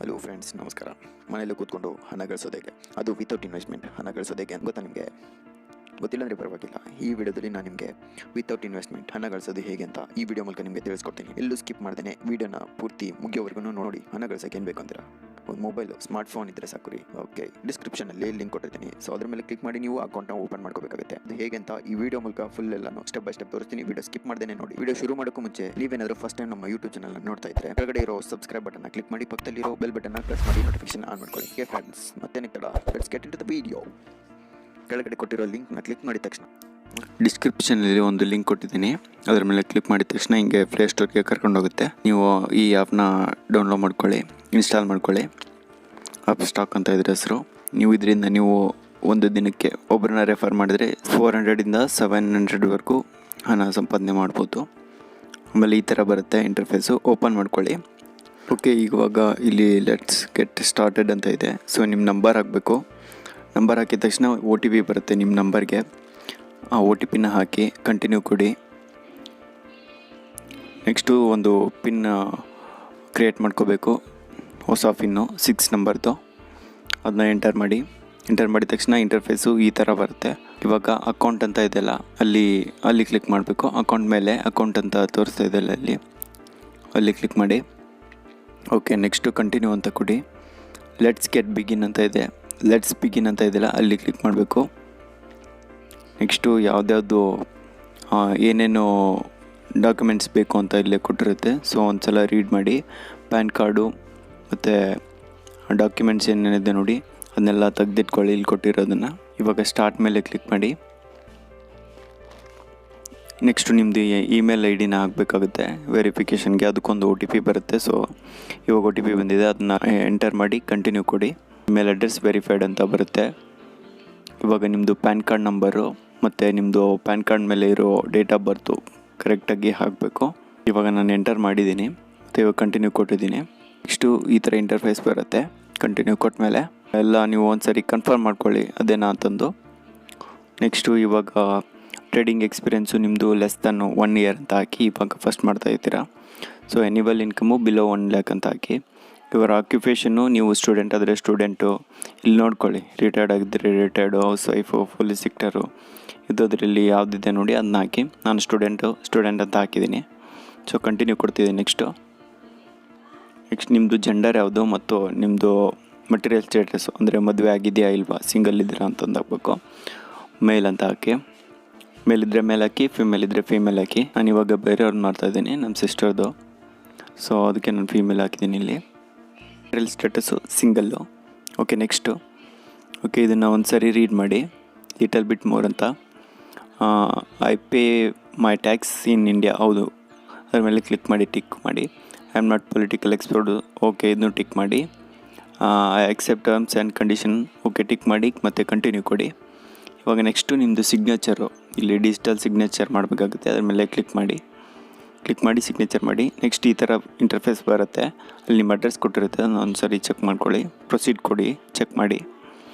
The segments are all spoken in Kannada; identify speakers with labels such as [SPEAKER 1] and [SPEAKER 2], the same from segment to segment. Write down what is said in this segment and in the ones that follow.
[SPEAKER 1] ಹಲೋ ಫ್ರೆಂಡ್ಸ್, ನಮಸ್ಕಾರ. ಮನೆಯಲ್ಲೇ ಕೂತ್ಕೊಂಡು ಹಣ ಗಳಿಸೋದು ಹೇಗೆ, ಅದು ವಿತೌಟ್ ಇನ್ವೆಸ್ಟ್ಮೆಂಟ್ ಹಣ ಗಳಿಸೋದು ಹೇಗೆ ಅಂತ ಗೊತ್ತಾ ನಿಮಗೆ? ಗೊತ್ತಿಲ್ಲ ಅಂದರೆ ಪರವಾಗಿಲ್ಲ. ಈ ವಿಡಿಯೋದಲ್ಲಿ ನಾನು ನಿಮಗೆ ವಿತೌಟ್ ಇನ್ವೆಸ್ಟ್ಮೆಂಟ್ ಹಣ ಗಳಿಸೋದು ಹೇಗೆ ಅಂತ ಈ ವಿಡಿಯೋ ಮೂಲಕ ನಿಮಗೆ ತಿಳಿಸ್ಕೊಡ್ತೀನಿ. ಎಲ್ಲೂ ಸ್ಕಿಪ್ ಮಾಡ್ದೇನೆ ವಿಡಿಯೋನ ಪೂರ್ತಿ ಮುಗಿಯೋವರೆಗೂ ನೋಡಿ. ಹಣ ಗಳಿಸೋಕೆ ಏನು ಬೇಕು ಅಂತೀರಾ? ಒಂದು ಮೊಬೈಲು, ಸ್ಮಾರ್ಟ್ ಫೋನ್ ಇದ್ದರೆ ಸಾಕು ರೀ. ಓಕೆ, ಡಿಸ್ಕ್ರಿಪ್ಷನಲ್ಲಿ ಲಿಂಕ್ ಕೊಟ್ಟಿರ್ತೀನಿ. ಸೊ ಅದ್ರ ಮೇಲೆ ಕ್ಲಿಕ್ ಮಾಡಿ ನೀವು ಅಕೌಂಟ್ನ ಓಪನ್ ಮಾಡ್ಕೋಬೇಕಾಗುತ್ತೆ. ಅದು ಹೇಗೆ ಅಂತ ಈ ವಿಡಿಯೋ ಮೂಲಕ ಫುಲ್ ಎಲ್ಲಾನು ಸ್ಟೆಪ್ ಬೈ ಸ್ಟೆಪ್ ತೋರಿಸ್ತೀನಿ. ವಿಡಿಯೋ ಸ್ಕಿಪ್ ಮಾಡ್ದೇನೆ ನೋಡಿ. ವಿಡಿಯೋ ಶುರು ಮಾಡೋಕ್ಕೂ ಮುಂಚೆ ನೀವೇನಾದರೂ ಫಸ್ಟ್ ಟೈಮ್ ನಮ್ಮ ಯೂಟ್ಯೂಬ್ ಚಾನಲ್ ನೋಡ್ತಾ ಇದ್ರೆ ಕೆಳಗಡೆ ಇರೋ ಸಬ್ಸ್ಕ್ರೈಬ್ ಬಟನ್ ಕ್ಲಿಕ್ ಮಾಡಿ, ಪಕ್ಕದಲ್ಲಿರೋ ಬೆಲ್ ಬಟನ್ ಪ್ರೆಸ್ ಮಾಡಿ ನೋಟಿಫಿಕೇಶನ್ ಆನ್ ಮಾಡ್ಕೊಳ್ಳಿ. ಓಕೆ ಫ್ರೆಂಡ್ಸ್, ಮತ್ತೇನೆ ತಡ, let's get into the video. ಕೆಳಗಡೆ ಕೊಟ್ಟಿರೋ ಲಿಂಕ್ನ ಕ್ಲಿಕ್ ಮಾಡಿದ ತಕ್ಷಣ ಡಿಸ್ಕ್ರಿಪ್ಷನಲ್ಲಿ ಒಂದು ಲಿಂಕ್ ಕೊಟ್ಟಿದ್ದೀನಿ. ಅದರ ಮೇಲೆ ಕ್ಲಿಕ್ ಮಾಡಿದ ತಕ್ಷಣ ಹಿಂಗೆ ಪ್ಲೇ ಸ್ಟೋರ್ಗೆ ಕರ್ಕೊಂಡೋಗುತ್ತೆ. ನೀವು ಈ ಆ್ಯಪ್ನ ಡೌನ್ಲೋಡ್ ಮಾಡ್ಕೊಳ್ಳಿ, ಇನ್ಸ್ಟಾಲ್ ಮಾಡ್ಕೊಳ್ಳಿ. ಆಪ್ ಸ್ಟಾಕ್ ಅಂತ ಇದ್ರ ಹೆಸರು. ನೀವು ಇದರಿಂದ ನೀವು ಒಂದು ದಿನಕ್ಕೆ ಒಬ್ಬರನ್ನ ರೆಫರ್ ಮಾಡಿದರೆ 400ಇಂದ 700ವರೆಗೂ ಹಣ ಸಂಪಾದನೆ ಮಾಡ್ಬೋದು. ಆಮೇಲೆ ಈ ಥರ ಬರುತ್ತೆ ಇಂಟರ್ಫೇಸು. ಓಪನ್ ಮಾಡ್ಕೊಳ್ಳಿ. ಓಕೆ, ಇವಾಗ ಇಲ್ಲಿ ಲೆಟ್ಸ್ ಗೆಟ್ ಸ್ಟಾರ್ಟೆಡ್ ಅಂತ ಇದೆ. ಸೊ ನಿಮ್ಮ ನಂಬರ್ ಹಾಕಬೇಕು. ನಂಬರ್ ಹಾಕಿದ ತಕ್ಷಣ OTP ಬರುತ್ತೆ ನಿಮ್ಮ ನಂಬರ್ಗೆ. ಆ OTPನ ಹಾಕಿ ಕಂಟಿನ್ಯೂ ಕೊಡಿ. ನೆಕ್ಸ್ಟು ಒಂದು ಪಿನ್ ಕ್ರಿಯೇಟ್ ಮಾಡ್ಕೋಬೇಕು, ಹೊಸ ಪಿನ್ನು 6 ನಂಬರ್ದು. ಅದನ್ನ ಎಂಟರ್ ಮಾಡಿ. ಎಂಟರ್ ಮಾಡಿದ ತಕ್ಷಣ ಇಂಟರ್ಫೇಸು ಈ ಥರ ಬರುತ್ತೆ. ಇವಾಗ ಅಕೌಂಟ್ ಅಂತ ಇದೆಯಲ್ಲ, ಅಲ್ಲಿ ಕ್ಲಿಕ್ ಮಾಡಬೇಕು. ಅಕೌಂಟ್ ಮೇಲೆ ಅಕೌಂಟ್ ಅಂತ ತೋರಿಸ್ತಾ ಇದೆಯಲ್ಲ, ಅಲ್ಲಿ ಕ್ಲಿಕ್ ಮಾಡಿ. ಓಕೆ, ನೆಕ್ಸ್ಟು ಕಂಟಿನ್ಯೂ ಅಂತ ಕೊಡಿ. ಲೆಟ್ಸ್ ಗೆಟ್ ಬಿಗಿನ್ ಅಂತ ಇದೆ. ಲೆಟ್ಸ್ ಬಿಗಿನ್ ಅಂತ ಇದೆಯಲ್ಲ, ಅಲ್ಲಿ ಕ್ಲಿಕ್ ಮಾಡಬೇಕು. ನೆಕ್ಸ್ಟು ಯಾವುದ್ಯಾವುದು ಏನೇನು ಡಾಕ್ಯುಮೆಂಟ್ಸ್ ಬೇಕು ಅಂತ ಇಲ್ಲೇ ಕೊಟ್ಟಿರುತ್ತೆ. ಸೊ ಒಂದು ಸಲ ರೀಡ್ ಮಾಡಿ. ಪ್ಯಾನ್ ಕಾರ್ಡು ಮತ್ತು ಡಾಕ್ಯುಮೆಂಟ್ಸ್ ಏನೇನಿದೆ ನೋಡಿ, ಅದನ್ನೆಲ್ಲ ತೆಗೆದಿಟ್ಕೊಳ್ಳಿ ಇಲ್ಲಿ ಕೊಟ್ಟಿರೋದನ್ನು. ಇವಾಗ ಸ್ಟಾರ್ಟ್ ಮೇಲೆ ಕ್ಲಿಕ್ ಮಾಡಿ. ನೆಕ್ಸ್ಟು ನಿಮ್ಮದು ಇಮೇಲ್ ID ಹಾಕಬೇಕಾಗುತ್ತೆ ವೆರಿಫಿಕೇಷನ್ಗೆ. ಅದಕ್ಕೊಂದು OTP ಬರುತ್ತೆ. ಸೊ ಇವಾಗ OTP ಬಂದಿದೆ, ಅದನ್ನ ಎಂಟರ್ ಮಾಡಿ ಕಂಟಿನ್ಯೂ ಕೊಡಿ. ಇಮೇಲ್ ಅಡ್ರೆಸ್ ವೆರಿಫೈಡ್ ಅಂತ ಬರುತ್ತೆ. ಇವಾಗ ನಿಮ್ಮದು ಪ್ಯಾನ್ ಕಾರ್ಡ್ ನಂಬರು ಮತ್ತು ನಿಮ್ಮದು ಪ್ಯಾನ್ ಕಾರ್ಡ್ ಮೇಲೆ ಇರೋ ಡೇಟ್ ಆಫ್ ಬರ್ತು ಕರೆಕ್ಟಾಗಿ ಹಾಕಬೇಕು. ಇವಾಗ ನಾನು ಎಂಟರ್ ಮಾಡಿದ್ದೀನಿ ಮತ್ತು ಇವಾಗ ಕಂಟಿನ್ಯೂ ಕೊಟ್ಟಿದ್ದೀನಿ. ನೆಕ್ಸ್ಟು ಈ ಥರ ಇಂಟರ್ಫೇಸ್ ಬರುತ್ತೆ. ಕಂಟಿನ್ಯೂ ಕೊಟ್ಟ ಮೇಲೆ ಎಲ್ಲ ನೀವು ಒಂದು ಸರಿ ಕನ್ಫರ್ಮ್ ಮಾಡ್ಕೊಳ್ಳಿ ಅದೇನಾ ಅಂತಂದು. ನೆಕ್ಸ್ಟು ಇವಾಗ ಟ್ರೇಡಿಂಗ್ ಎಕ್ಸ್ಪೀರಿಯೆನ್ಸು ನಿಮ್ಮದು ಲೆಸ್ ದನ್ 1 year ಅಂತ ಹಾಕಿ ಇವಾಗ ಫಸ್ಟ್ ಮಾಡ್ತಾ ಇರ್ತೀರಾ. So annual income below 1 lakh ಅಂತ ಹಾಕಿ. ಇವರ ಆಕ್ಯುಪೇಷನ್ನು ನೀವು ಸ್ಟೂಡೆಂಟ್ ಆದರೆ ಸ್ಟೂಡೆಂಟು ಇಲ್ಲಿ ನೋಡ್ಕೊಳ್ಳಿ. ರಿಟೈರ್ಡ್ ಆಗಿದ್ದರೆ retired, housewife, police sector ಇದರಲ್ಲಿ ಯಾವುದಿದೆ ನೋಡಿ ಅದನ್ನ ಹಾಕಿ. ನಾನು ಸ್ಟೂಡೆಂಟ್ ಅಂತ ಹಾಕಿದ್ದೀನಿ. ಸೊ ಕಂಟಿನ್ಯೂ ಕೊಡ್ತಿದ್ದೀನಿ. ನೆಕ್ಸ್ಟ್ ನಿಮ್ಮದು ಜೆಂಡರ್ ಯಾವುದು ಮತ್ತು ನಿಮ್ಮದು ಮಟೀರಿಯಲ್ ಸ್ಟೇಟಸ್ಸು ಅಂದರೆ ಮದುವೆ ಆಗಿದೆಯಾ ಇಲ್ವಾ, ಸಿಂಗಲ್ ಇದ್ದೀರಾ ಅಂತಂದು ಹಾಕಬೇಕು. ಮೇಲ್ ಅಂತ ಹಾಕಿ. ಮೇಲಿದ್ದರೆ ಮೇಲ್ ಹಾಕಿ, ಫೀಮೇಲ್ ಇದ್ದರೆ ಫೀಮೇಲ್ ಹಾಕಿ. ನಾನು ಇವಾಗ ಬೇರೆಯವ್ರನ್ನ ಮಾಡ್ತಾಯಿದ್ದೀನಿ, ನಮ್ಮ ಸಿಸ್ಟರ್ದು. ಸೊ ಅದಕ್ಕೆ ನಾನು ಫೀಮೇಲ್ ಹಾಕಿದ್ದೀನಿ ಇಲ್ಲಿ. Material status single. Okay, next. Okay, ಇದನ್ನು ಒಂದು ಸರಿ ರೀಡ್ ಮಾಡಿ. ಲಿಟಲ್ ಬಿಟ್ ಮೋರ್ ಅಂತ. I pay my tax in India. ಹೌದು, ಅದ್ರ ಮೇಲೆ ಕ್ಲಿಕ್ ಮಾಡಿ, ಟಿಕ್ ಮಾಡಿ. I am not political expert. Okay, ಇದನ್ನು ಟಿಕ್ ಮಾಡಿ. I accept terms and condition. Okay, tick ಮಾಡಿ ಮತ್ತು ಕಂಟಿನ್ಯೂ ಕೊಡಿ. ಇವಾಗ ನೆಕ್ಸ್ಟು ನಿಮ್ಮದು ಸಿಗ್ನೇಚರು ಇಲ್ಲಿ ಡಿಜಿಟಲ್ ಸಿಗ್ನೇಚರ್ ಮಾಡಬೇಕಾಗುತ್ತೆ. ಅದ್ರ ಮೇಲೆ ಕ್ಲಿಕ್ ಮಾಡಿ ಸಿಗ್ನೇಚರ್ ಮಾಡಿ. ನೆಕ್ಸ್ಟ್ ಈ ಥರ ಇಂಟರ್ಫೇಸ್ ಬರುತ್ತೆ. ಅಲ್ಲಿ ನಿಮ್ಮ ಅಡ್ರೆಸ್ ಕೊಟ್ಟಿರುತ್ತೆ, ಅದನ್ನು ಒಂದು ಸರಿ ಚೆಕ್ ಮಾಡ್ಕೊಳ್ಳಿ. ಪ್ರೊಸೀಡ್ ಕೊಡಿ, ಚೆಕ್ ಮಾಡಿ.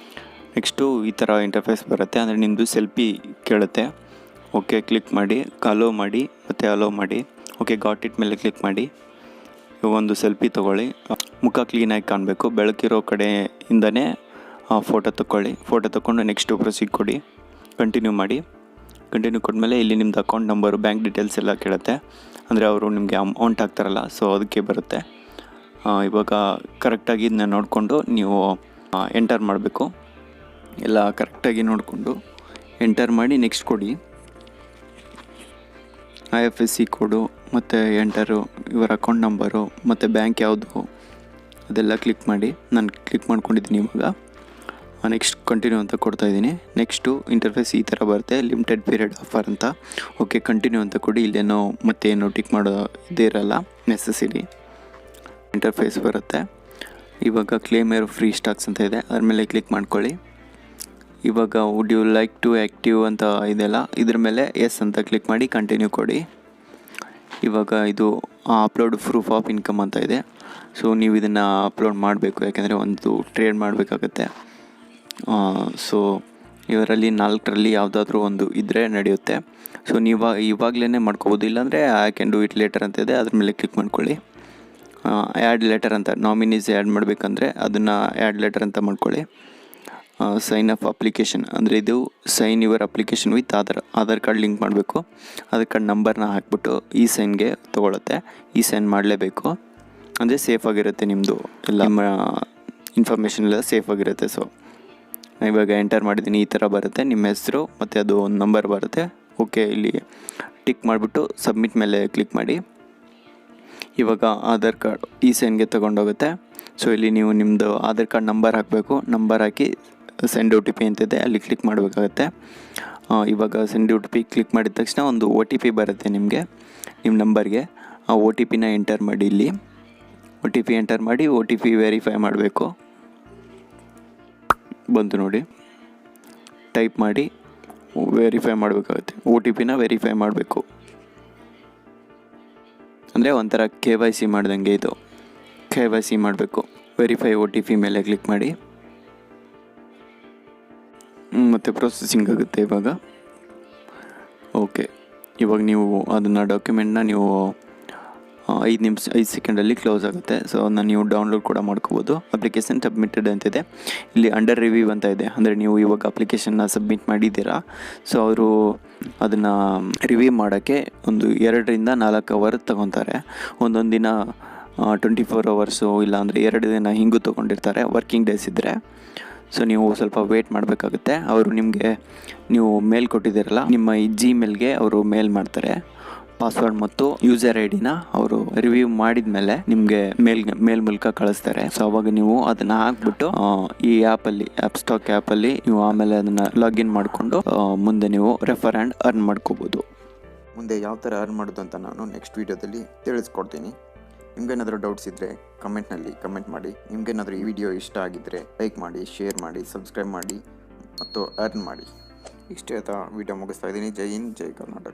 [SPEAKER 1] ನೆಕ್ಸ್ಟು ಈ ಥರ ಇಂಟರ್ಫೇಸ್ ಬರುತ್ತೆ. ಅಂದರೆ ನಿಮ್ಮದು ಸೆಲ್ಫಿ ಕೇಳುತ್ತೆ. ಓಕೆ, ಕ್ಲಿಕ್ ಮಾಡಿ, ಅಲೋ ಮಾಡಿ ಮತ್ತು ಅಲೋ ಮಾಡಿ. ಓಕೆ, ಗಾಟ್ ಇಟ್ ಮೇಲೆ ಕ್ಲಿಕ್ ಮಾಡಿ. ಒಂದು ಸೆಲ್ಫಿ ತೊಗೊಳ್ಳಿ. ಮುಖ ಕ್ಲೀನಾಗಿ ಕಾಣಬೇಕು. ಬೆಳಕಿರೋ ಕಡೆಯಿಂದನೇ ಫೋಟೋ ತೊಗೊಳ್ಳಿ. ಫೋಟೋ ತೊಗೊಂಡು ನೆಕ್ಸ್ಟು ಪ್ರೊಸೀಡ್ ಕೊಡಿ. ಕಂಟಿನ್ಯೂ ಮಾಡಿ. ಕಂಟಿನ್ಯೂ ಕೊಟ್ಮೇಲೆ ಇಲ್ಲಿ ನಿಮ್ಮದು ಅಕೌಂಟ್ ನಂಬರು, ಬ್ಯಾಂಕ್ ಡೀಟೇಲ್ಸ್ ಎಲ್ಲ ಕೇಳುತ್ತೆ. ಅಂದರೆ ಅವರು ನಿಮಗೆ ಅಮೌಂಟ್ ಹಾಕ್ತಾರಲ್ಲ, ಸೊ ಅದಕ್ಕೆ ಬರುತ್ತೆ. ಇವಾಗ ಕರೆಕ್ಟಾಗಿ ಇದನ್ನ ನೋಡಿಕೊಂಡು ನೀವು ಎಂಟರ್ ಮಾಡಬೇಕು. ಎಲ್ಲ ಕರೆಕ್ಟಾಗಿ ನೋಡಿಕೊಂಡು ಎಂಟರ್ ಮಾಡಿ ನೆಕ್ಸ್ಟ್ ಕೊಡಿ. IFSC ಕೋಡು ಮತ್ತು ಎಂಟರು, ಇವರ ಅಕೌಂಟ್ ನಂಬರು ಮತ್ತು ಬ್ಯಾಂಕ್ ಯಾವುದು ಅದೆಲ್ಲ ಕ್ಲಿಕ್ ಮಾಡಿ. ನಾನು ಕ್ಲಿಕ್ ಮಾಡ್ಕೊಂಡಿದ್ದೀನಿ. ಇವಾಗ ನೆಕ್ಸ್ಟ್ ಕಂಟಿನ್ಯೂ ಅಂತ ಕೊಡ್ತಾಯಿದ್ದೀನಿ. ನೆಕ್ಸ್ಟು ಇಂಟರ್ಫೇಸ್ ಈ ಥರ ಬರುತ್ತೆ. ಲಿಮಿಟೆಡ್ ಪೀರಿಯಡ್ ಆಫರ್ ಅಂತ. ಓಕೆ, ಕಂಟಿನ್ಯೂ ಅಂತ ಕೊಡಿ. ಇಲ್ಲೇನೋ ಮತ್ತೇನು ಟಿಕ್ ಮಾಡೋ ಇದೇ ಇರಲ್ಲ, ನೆಸೆಸರಿ ಇಂಟರ್ಫೇಸ್ ಬರುತ್ತೆ. ಇವಾಗ ಕ್ಲೇಮ್ ಏರ್ ಫ್ರೀ ಸ್ಟಾಕ್ಸ್ ಅಂತ ಇದೆ, ಅದ್ರ ಮೇಲೆ ಕ್ಲಿಕ್ ಮಾಡ್ಕೊಳ್ಳಿ. ಇವಾಗ would you like to active ಅಂತ ಇದೆಲ್ಲ, ಇದ್ರ ಮೇಲೆ ಎಸ್ ಅಂತ ಕ್ಲಿಕ್ ಮಾಡಿ ಕಂಟಿನ್ಯೂ ಕೊಡಿ. ಇವಾಗ ಇದು ಅಪ್ಲೋಡ್ ಪ್ರೂಫ್ ಆಫ್ ಇನ್ಕಮ್ ಅಂತ ಇದೆ. ಸೊ ನೀವು ಇದನ್ನು ಅಪ್ಲೋಡ್ ಮಾಡಬೇಕು, ಯಾಕೆಂದರೆ ಒಂದು ಟ್ರೇಡ್ ಮಾಡಬೇಕಾಗತ್ತೆ. ಸೊ ಇವರಲ್ಲಿ 4ರಲ್ಲಿ ಯಾವುದಾದ್ರೂ ಒಂದು ಇದ್ದರೆ ನಡೆಯುತ್ತೆ. ಸೊ ನೀವು ಇವಾಗಲೇ ಮಾಡ್ಕೋಬೋದು. ಇಲ್ಲಾಂದರೆ I can do it later ಅಂತ ಇದೆ, ಅದ್ರ ಮೇಲೆ ಕ್ಲಿಕ್ ಮಾಡ್ಕೊಳ್ಳಿ. ಆ್ಯಡ್ ಲೆಟರ್ ಅಂತ ನಾಮಿನೀಸ್ ಆ್ಯಡ್ ಮಾಡಬೇಕಂದ್ರೆ ಅದನ್ನು ಆ್ಯಡ್ ಲೆಟರ್ ಅಂತ ಮಾಡ್ಕೊಳ್ಳಿ. ಸೈನ್ ಅಪ್ ಅಪ್ಲಿಕೇಶನ್ ಅಂದರೆ ಇದು sign your application with Aadhaar card link ಮಾಡಬೇಕು. ಆಧಾರ್ ಕಾರ್ಡ್ ನಂಬರ್ನ ಹಾಕ್ಬಿಟ್ಟು ಈ ಸೈನ್ಗೆ ತೊಗೊಳುತ್ತೆ. ಈ ಸೈನ್ ಮಾಡಲೇಬೇಕು, ಅಂದರೆ ಸೇಫಾಗಿರುತ್ತೆ ನಿಮ್ಮದು ಎಲ್ಲ ನಿಮ್ಮ ಇನ್ಫಾರ್ಮೇಷನ್ ಎಲ್ಲ ಸೇಫಾಗಿರುತ್ತೆ. ಸೊ ಇವಾಗ ಎಂಟರ್ ಮಾಡಿದ್ದೀನಿ, ಈ ಥರ ಬರುತ್ತೆ ನಿಮ್ಮ ಹೆಸರು ಮತ್ತು ಅದು ಒಂದು ನಂಬರ್ ಬರುತ್ತೆ. ಓಕೆ, ಇಲ್ಲಿ ಟಿಕ್ ಮಾಡಿಬಿಟ್ಟು ಸಬ್ಮಿಟ್ ಮೇಲೆ ಕ್ಲಿಕ್ ಮಾಡಿ. ಇವಾಗ ಆಧಾರ್ ಕಾರ್ಡ್ ಈ ಸೈನ್ಗೆ ತೊಗೊಂಡೋಗುತ್ತೆ. ಸೊ ಇಲ್ಲಿ ನೀವು ನಿಮ್ಮದು ಆಧಾರ್ ಕಾರ್ಡ್ ನಂಬರ್ ಹಾಕಬೇಕು. ನಂಬರ್ ಹಾಕಿ ಸೆಂಡ್ ಒ ಟಿ ಪಿ ಅಂತಿದೆ, ಅಲ್ಲಿ ಕ್ಲಿಕ್ ಮಾಡಬೇಕಾಗತ್ತೆ. ಇವಾಗ send O T P click ಮಾಡಿದ ತಕ್ಷಣ ಒಂದು ಒ ಟಿ ಪಿ ಬರುತ್ತೆ ನಿಮಗೆ ನಿಮ್ಮ ನಂಬರ್ಗೆ. ಆ ಒ ಟಿ ಪಿನ ಎಂಟರ್ ಮಾಡಿ. ಇಲ್ಲಿ ಒ ಟಿ ಪಿ ಎಂಟರ್ ಮಾಡಿ ಒ ಟಿ ಪಿ ವೆರಿಫೈ ಮಾಡಬೇಕು. ಬಂತು ನೋಡಿ, ಟೈಪ್ ಮಾಡಿ ವೆರಿಫೈ ಮಾಡಬೇಕಾಗುತ್ತೆ. ಒ ಟಿ ಪಿನ ವೆರಿಫೈ ಮಾಡಬೇಕು. ಅಂದರೆ ಒಂಥರ KYC ಮಾಡ್ದಂಗೆ ಇದು. KYC ಮಾಡಬೇಕು. ವೆರಿಫೈ ಒ ಟಿ ಪಿ ಮೇಲೆ ಕ್ಲಿಕ್ ಮಾಡಿ. ಮತ್ತು ಪ್ರೊಸೆಸಿಂಗ್ ಆಗುತ್ತೆ ಇವಾಗ. ಓಕೆ, ಇವಾಗ ನೀವು ಅದನ್ನು ಡಾಕ್ಯುಮೆಂಟ್ನ ನೀವು 5 ಸೆಕೆಂಡಲ್ಲಿ ಕ್ಲೋಸ್ ಆಗುತ್ತೆ. ಸೊ ಅದನ್ನು ನೀವು ಡೌನ್ಲೋಡ್ ಕೂಡ ಮಾಡ್ಕೋಬೋದು. ಅಪ್ಲಿಕೇಶನ್ ಸಬ್ಮಿಟೆಡ್ ಅಂತಿದೆ. ಇಲ್ಲಿ ಅಂಡರ್ ರಿವ್ಯೂ ಅಂತ ಇದೆ, ಅಂದರೆ ನೀವು ಇವಾಗ ಅಪ್ಲಿಕೇಶನ್ನ ಸಬ್ಮಿಟ್ ಮಾಡಿದ್ದೀರಾ. ಸೊ ಅವರು ಅದನ್ನು ರಿವ್ಯೂ ಮಾಡೋಕ್ಕೆ ಒಂದು 2ರಿಂದ 4 ಅವರ್ ತೊಗೊತಾರೆ. ಒಂದೊಂದು ದಿನ 24 ಅವರ್ಸು, ಇಲ್ಲ 2 ದಿನ ಹಿಂಗೂ ತೊಗೊಂಡಿರ್ತಾರೆ ವರ್ಕಿಂಗ್ ಡೇಸ್ ಇದ್ದರೆ. ಸೊ ನೀವು ಸ್ವಲ್ಪ ವೇಟ್ ಮಾಡಬೇಕಾಗುತ್ತೆ. ಅವರು ನಿಮಗೆ ನೀವು ಮೇಲ್ ಕೊಟ್ಟಿದ್ದೀರಲ್ಲ, ನಿಮ್ಮ ಈ ಜಿಮೇಲ್ಗೆ ಅವರು ಮೇಲ್ ಮಾಡ್ತಾರೆ. ಪಾಸ್ವರ್ಡ್ ಮತ್ತು ಯೂಸರ್ ಐ ಡಿನ ಅವರು ರಿವ್ಯೂ ಮಾಡಿದ ಮೇಲೆ ನಿಮಗೆ ಮೇಲ್ ಮೂಲಕ ಕಳಿಸ್ತಾರೆ. ಸೊ ಅವಾಗ ನೀವು ಅದನ್ನು ಹಾಕ್ಬಿಟ್ಟು ಈ ಆ್ಯಪಲ್ಲಿ ಸ್ಟಾಕ್ ಆ್ಯಪಲ್ಲಿ ನೀವು ಆಮೇಲೆ ಅದನ್ನು ಲಾಗಿನ್ ಮಾಡಿಕೊಂಡು ಮುಂದೆ ನೀವು ರೆಫರ್ ಆ್ಯಂಡ್ ಅರ್ನ್ ಮಾಡ್ಕೋಬೋದು.
[SPEAKER 2] ಮುಂದೆ ಯಾವ ಥರ ಅರ್ನ್ ಮಾಡೋದು ಅಂತ ನಾನು ನೆಕ್ಸ್ಟ್ ವೀಡಿಯೋದಲ್ಲಿ ತಿಳಿಸ್ಕೊಡ್ತೀನಿ. ನಿಮ್ಗೇನಾದರೂ ಡೌಟ್ಸ್ ಇದ್ದರೆ ಕಮೆಂಟ್ನಲ್ಲಿ ಕಮೆಂಟ್ ಮಾಡಿ. ನಿಮ್ಗೇನಾದರೂ ಈ ವಿಡಿಯೋ ಇಷ್ಟ ಆಗಿದ್ದರೆ ಲೈಕ್ ಮಾಡಿ, ಶೇರ್ ಮಾಡಿ, ಸಬ್ಸ್ಕ್ರೈಬ್ ಮಾಡಿ ಮತ್ತು ಅರ್ನ್ ಮಾಡಿ. ಇಷ್ಟೇ ವಿಡಿಯೋ ಮುಗಿಸ್ತಾ ಇದ್ದೀನಿ. ಜೈ ಹಿಂದ್, ಜೈ ಕರ್ನಾಟಕ.